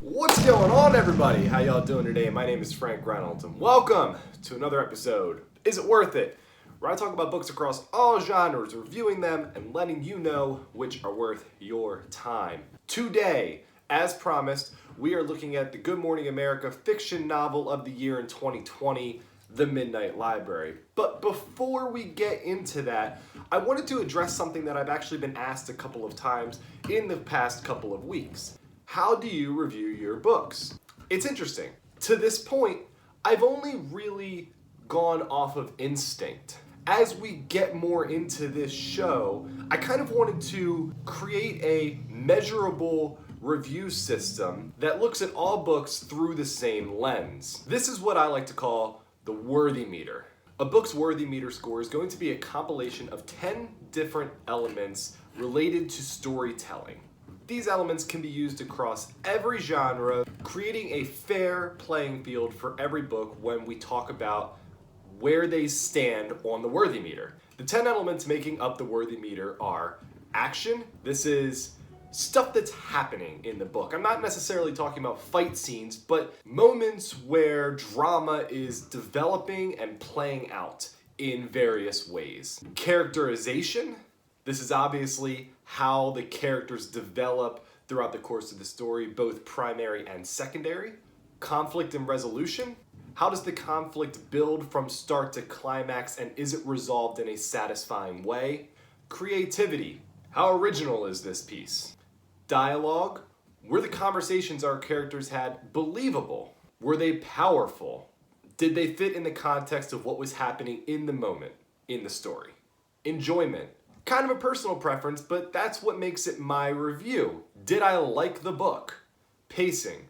What's going on, everybody? How y'all doing today? My name is Frank Reynolds, and welcome to another episode, Is It Worth It?, where I talk about books across all genres, reviewing them and letting you know which are worth your time. Today, as promised, we are looking at the Good Morning America fiction novel of the year in 2020, The Midnight Library. But before we get into that, I wanted to address something that I've actually been asked a couple of times in the past couple of weeks. How do you review your books? It's interesting. To this point, I've only really gone off of instinct. As we get more into this show, I kind of wanted to create a measurable review system that looks at all books through the same lens. This is what I like to call the worthy meter. A book's worthy meter score is going to be a compilation of 10 different elements related to storytelling. These elements can be used across every genre, creating a fair playing field for every book when we talk about where they stand on the worthy meter. The 10 elements making up the worthy meter are action. This is stuff that's happening in the book. I'm not necessarily talking about fight scenes, but moments where drama is developing and playing out in various ways. Characterization. This is obviously how the characters develop throughout the course of the story, both primary and secondary. Conflict and resolution. How does the conflict build from start to climax, and is it resolved in a satisfying way? Creativity. How original is this piece? Dialogue. Were the conversations our characters had believable? Were they powerful? Did they fit in the context of what was happening in the moment in the story? Enjoyment. Kind of a personal preference, but that's what makes it my review. Did I like the book? Pacing.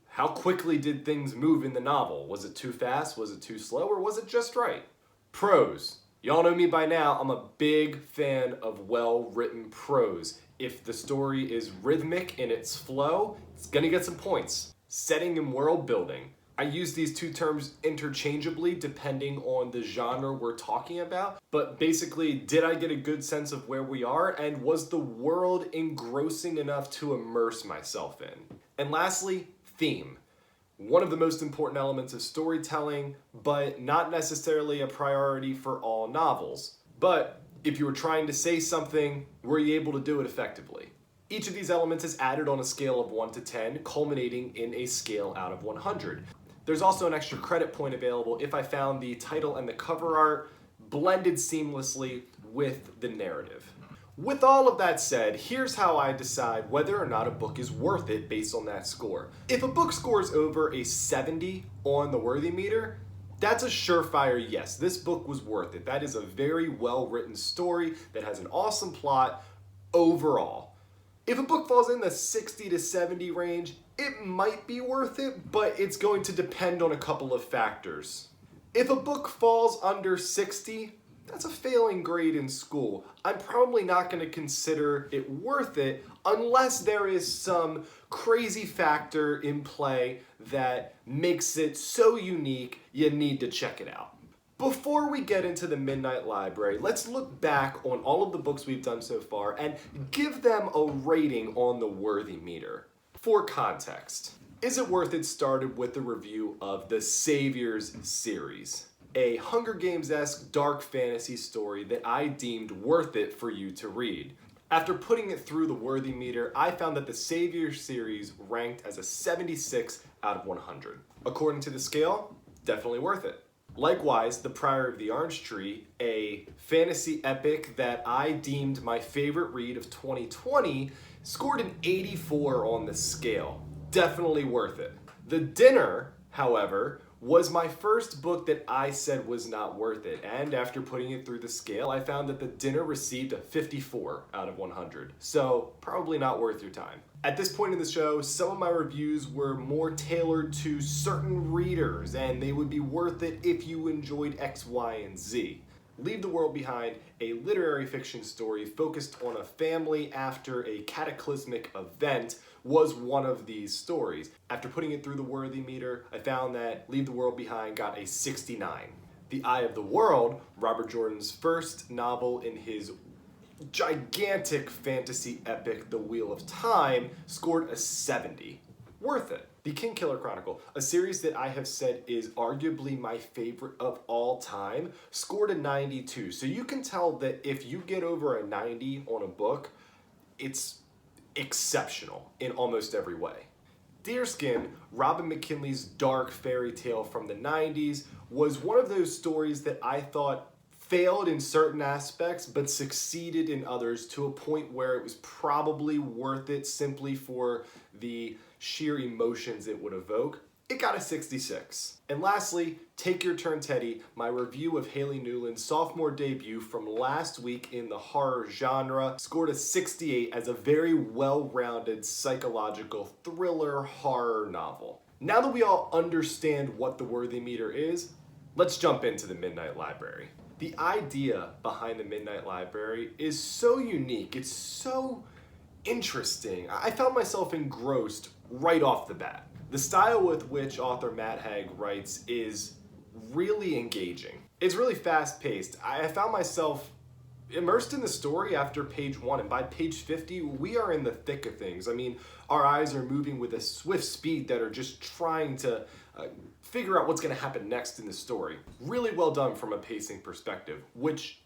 How quickly did things move in the novel? Was it too fast? Was it too slow? Or was it just right? Prose. Y'all know me by now. I'm a big fan of well-written prose. If the story is rhythmic in its flow, it's gonna get some points. Setting and world building. I use these two terms interchangeably depending on the genre we're talking about, but basically, did I get a good sense of where we are, and was the world engrossing enough to immerse myself in? And lastly, theme. One of the most important elements of storytelling, but not necessarily a priority for all novels. But if you were trying to say something, were you able to do it effectively? Each of these elements is added on a scale of 1 to 10, culminating in a scale out of 100. There's also an extra credit point available if I found the title and the cover art blended seamlessly with the narrative. With all of that said, here's how I decide whether or not a book is worth it based on that score. If a book scores over a 70 on the worthy meter, that's a surefire yes. This book was worth it. That is a very well-written story that has an awesome plot overall. If a book falls in the 60 to 70 range, it might be worth it, but it's going to depend on a couple of factors. If a book falls under 60, that's a failing grade in school. I'm probably not going to consider it worth it unless there is some crazy factor in play that makes it so unique you need to check it out. Before we get into the Midnight Library, let's look back on all of the books we've done so far and give them a rating on the worthy meter. For context, Is It Worth It started with a review of the Saviors series, a Hunger Games-esque dark fantasy story that I deemed worth it for you to read. After putting it through the worthy meter, I found that the Saviors series ranked as a 76 out of 100. According to the scale, definitely worth it. Likewise, The Priory of the Orange Tree, a fantasy epic that I deemed my favorite read of 2020, scored an 84 on the scale. Definitely worth it. The Dinner, however, was my first book that I said was not worth it, and after putting it through the scale, I found that The Dinner received a 54 out of 100, so probably not worth your time. At this point in the show, some of my reviews were more tailored to certain readers, and they would be worth it if you enjoyed X, Y, and Z. Leave the World Behind, a literary fiction story focused on a family after a cataclysmic event, was one of these stories. After putting it through the worthy meter, I found that Leave the World Behind got a 69. The Eye of the World, Robert Jordan's first novel in his gigantic fantasy epic, The Wheel of Time, scored a 70. worth it. The Kingkiller Chronicle, a series that I have said is arguably my favorite of all time, scored a 92. So you can tell that if you get over a 90 on a book, it's exceptional in almost every way. Deerskin, Robin McKinley's dark fairy tale from the 90s, was one of those stories that I thought failed in certain aspects but succeeded in others to a point where it was probably worth it simply for the sheer emotions it would evoke. It got a 66. And lastly, Take Your Turn Teddy, my review of Haley Newland's sophomore debut from last week in the horror genre, scored a 68 as a very well-rounded psychological thriller horror novel. Now that we all understand what the Worthy Meter is, let's jump into the Midnight Library. The idea behind the Midnight Library is so unique, it's so interesting. I found myself engrossed right off the bat. The style with which author Matt Haig writes is really engaging. It's really fast-paced. I found myself immersed in the story after page 1, and by page 50, we are in the thick of things. I mean, our eyes are moving with a swift speed that are just trying to figure out what's going to happen next in the story. Really well done from a pacing perspective, which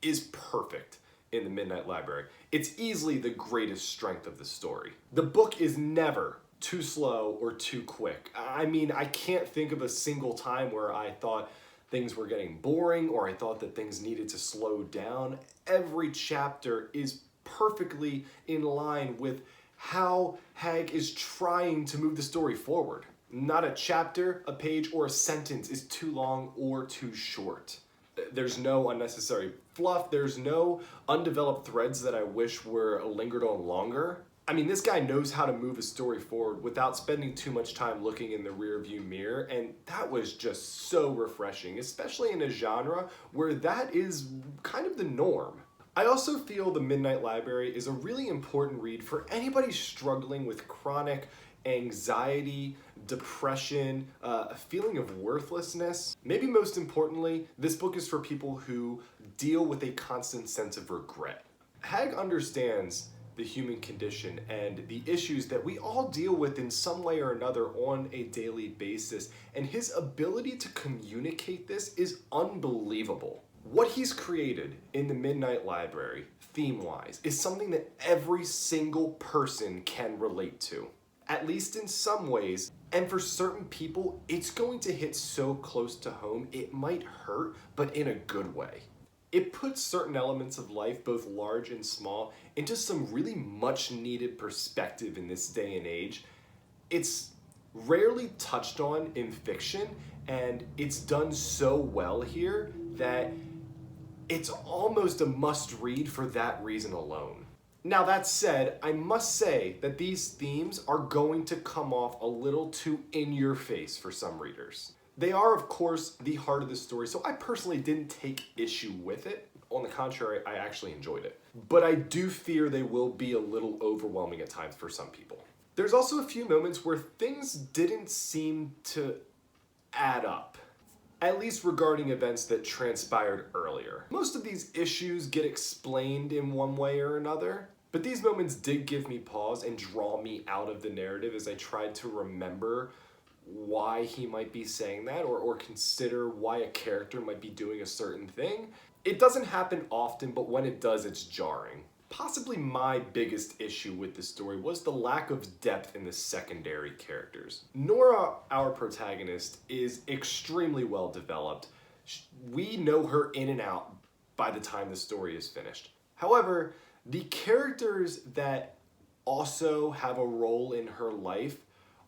is perfect in the Midnight Library. It's easily the greatest strength of the story. The book is never too slow or too quick. I mean, I can't think of a single time where I thought things were getting boring or I thought that things needed to slow down. Every chapter is perfectly in line with how Haig is trying to move the story forward. Not a chapter, a page, or a sentence is too long or too short. There's no unnecessary fluff. There's no undeveloped threads that I wish were lingered on longer. I mean, this guy knows how to move a story forward without spending too much time looking in the rearview mirror, and that was just so refreshing, especially in a genre where that is kind of the norm. I also feel the Midnight Library is a really important read for anybody struggling with chronic anxiety, depression, a feeling of worthlessness. Maybe most importantly, this book is for people who deal with a constant sense of regret. Haig understands the human condition and the issues that we all deal with in some way or another on a daily basis, and his ability to communicate this is unbelievable. What he's created in the Midnight Library, theme-wise, is something that every single person can relate to, at least in some ways, and for certain people, it's going to hit so close to home, it might hurt, but in a good way. It puts certain elements of life, both large and small, into some really much needed perspective in this day and age. It's rarely touched on in fiction, and it's done so well here that it's almost a must-read for that reason alone. Now that said, I must say that these themes are going to come off a little too in your face for some readers. They are, of course, the heart of the story, so I personally didn't take issue with it. On the contrary, I actually enjoyed it. But I do fear they will be a little overwhelming at times for some people. There's also a few moments where things didn't seem to add up, at least regarding events that transpired earlier. Most of these issues get explained in one way or another, but these moments did give me pause and draw me out of the narrative as I tried to remember why he might be saying that or consider why a character might be doing a certain thing. It doesn't happen often, but when it does, it's jarring. Possibly my biggest issue with the story was the lack of depth in the secondary characters. Nora, our protagonist, is extremely well developed. We know her in and out by the time the story is finished. However, the characters that also have a role in her life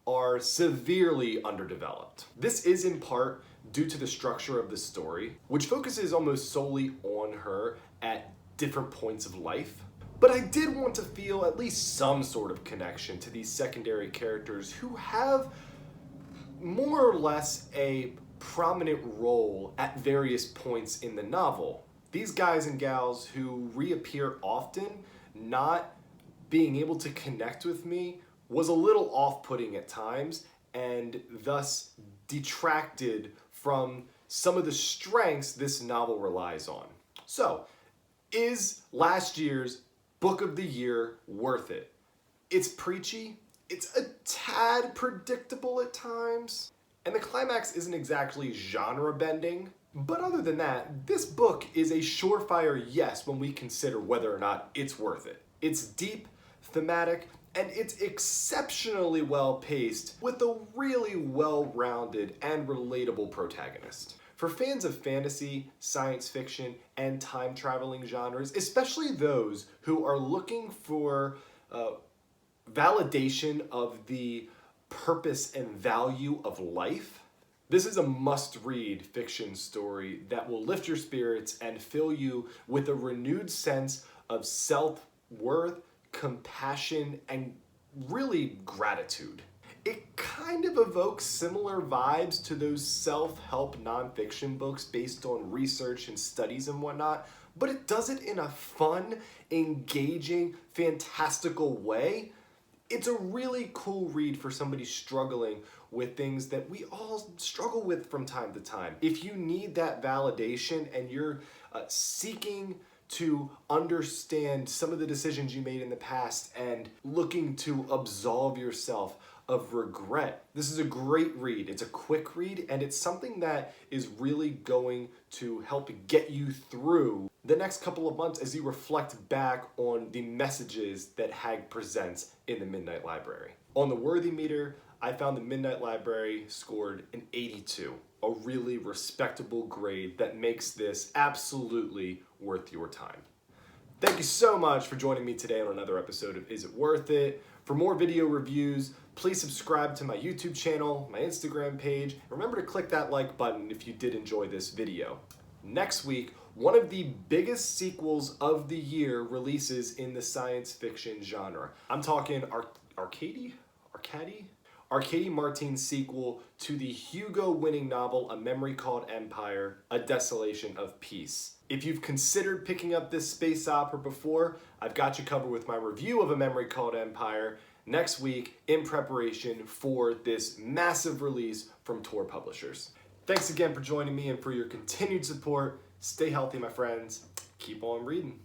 are severely underdeveloped. This is in part due to the structure of the story, which focuses almost solely on her at different points of life. But I did want to feel at least some sort of connection to these secondary characters who have more or less a prominent role at various points in the novel. These guys and gals who reappear often, not being able to connect with me, was a little off-putting at times and thus detracted from some of the strengths this novel relies on. So, is last year's Book of the Year worth it? It's preachy, it's a tad tad predictable at times. And the climax isn't exactly genre bending. But other than that, this book is a surefire yes when we consider whether or not it's worth it. It's deep, thematic, and it's exceptionally well paced with a really well-rounded and relatable protagonist. For fans of fantasy, science fiction, and time-traveling genres, especially those who are looking for validation of the purpose and value of life, this is a must-read fiction story that will lift your spirits and fill you with a renewed sense of self-worth, compassion, and really gratitude. It kind of evokes similar vibes to those self-help nonfiction books based on research and studies and whatnot, but it does it in a fun, engaging, fantastical way. It's a really cool read for somebody struggling with things that we all struggle with from time to time. If you need that validation and you're seeking to understand some of the decisions you made in the past and looking to absolve yourself of regret, this is a great read. It's a quick read, and it's something that is really going to help get you through the next couple of months as you reflect back on the messages that Hag presents in the Midnight Library. On the worthy meter, I found the Midnight Library scored an 82, a really respectable grade that makes this absolutely worth your time. Thank you so much for joining me today on another episode of Is It Worth It? For more video reviews, please subscribe to my YouTube channel, my Instagram page, and remember to click that like button if you did enjoy this video. Next week, one of the biggest sequels of the year releases in the science fiction genre. I'm talking Arkady Martin's sequel to the Hugo-winning novel A Memory Called Empire, A Desolation of Peace. If you've considered picking up this space opera before, I've got you covered with my review of A Memory Called Empire next week in preparation for this massive release from Tor Publishers. Thanks again for joining me and for your continued support. Stay healthy, my friends. Keep on reading.